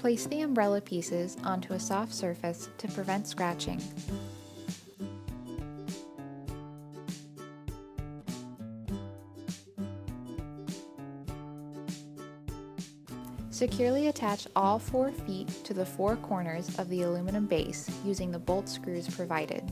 Place the umbrella pieces onto a soft surface to prevent scratching. Securely attach all 4 feet to the 4 corners of the aluminum base using the bolt screws provided.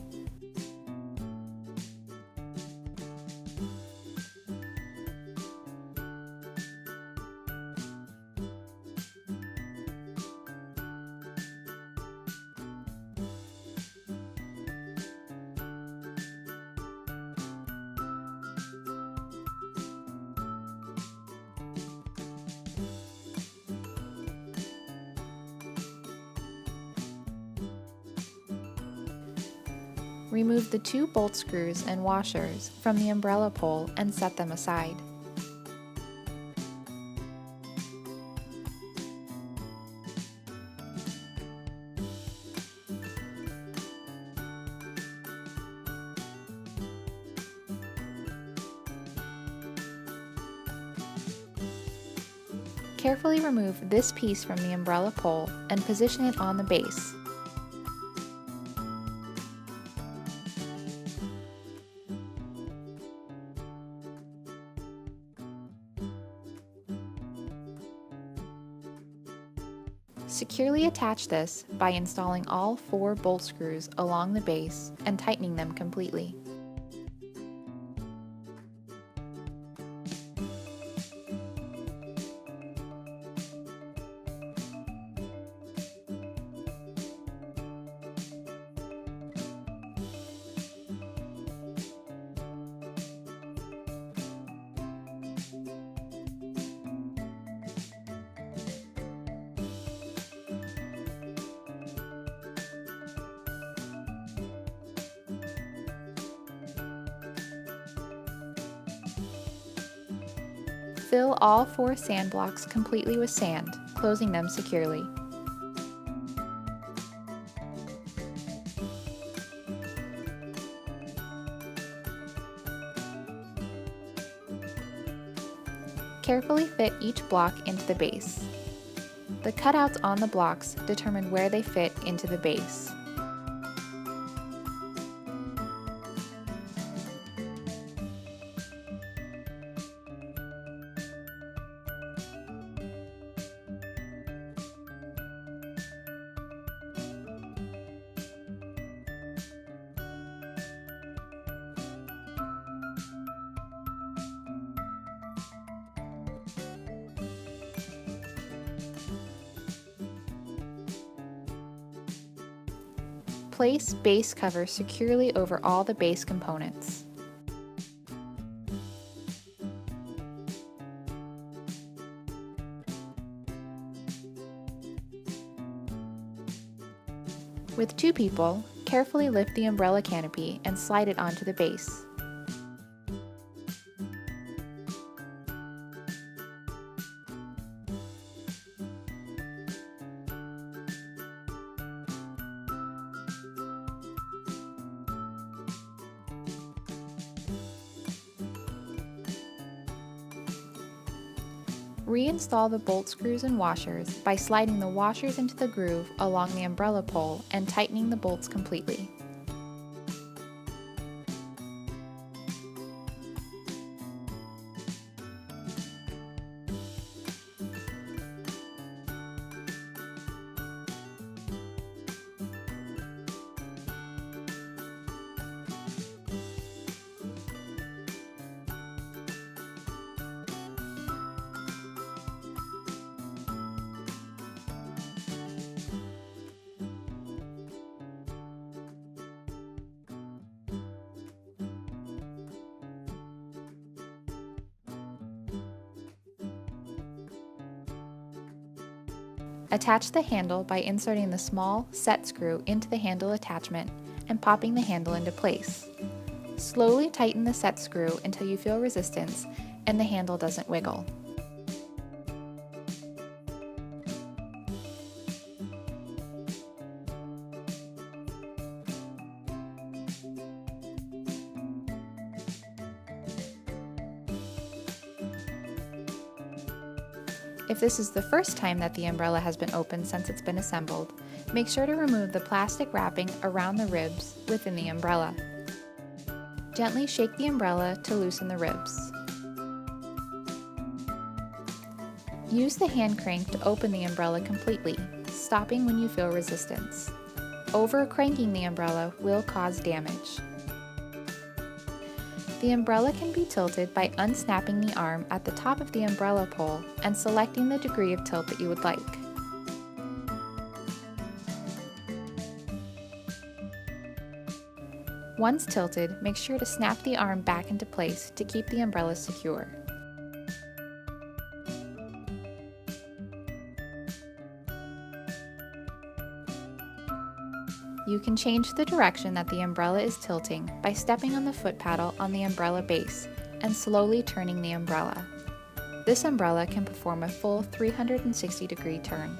Remove the 2 bolt screws and washers from the umbrella pole and set them aside. Carefully remove this piece from the umbrella pole and position it on the base. Securely attach this by installing all 4 bolt screws along the base and tightening them completely. Fill all 4 sand blocks completely with sand, closing them securely. Carefully fit each block into the base. The cutouts on the blocks determine where they fit into the base. Place base cover securely over all the base components. With 2 people, carefully lift the umbrella canopy and slide it onto the base. Reinstall the bolt screws and washers by sliding the washers into the groove along the umbrella pole and tightening the bolts completely. Attach the handle by inserting the small set screw into the handle attachment and popping the handle into place. Slowly tighten the set screw until you feel resistance and the handle doesn't wiggle. If this is the first time that the umbrella has been opened since it's been assembled, make sure to remove the plastic wrapping around the ribs within the umbrella. Gently shake the umbrella to loosen the ribs. Use the hand crank to open the umbrella completely, stopping when you feel resistance. Over-cranking the umbrella will cause damage. The umbrella can be tilted by unsnapping the arm at the top of the umbrella pole and selecting the degree of tilt that you would like. Once tilted, make sure to snap the arm back into place to keep the umbrella secure. You can change the direction that the umbrella is tilting by stepping on the foot paddle on the umbrella base and slowly turning the umbrella. This umbrella can perform a full 360-degree turn.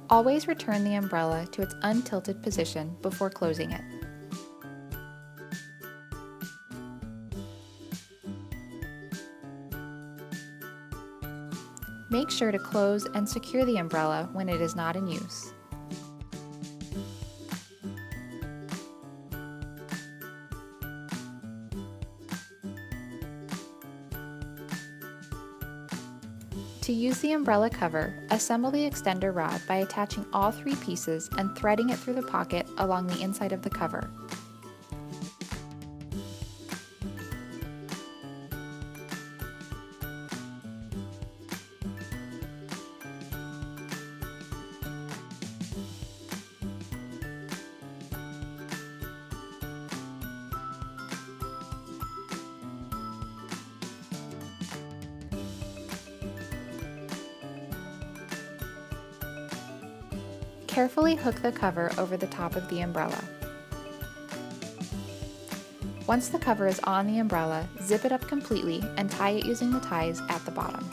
Always return the umbrella to its untilted position before closing it. Make sure to close and secure the umbrella when it is not in use. To use the umbrella cover, assemble the extender rod by attaching all 3 pieces and threading it through the pocket along the inside of the cover. Carefully hook the cover over the top of the umbrella. Once the cover is on the umbrella, zip it up completely and tie it using the ties at the bottom.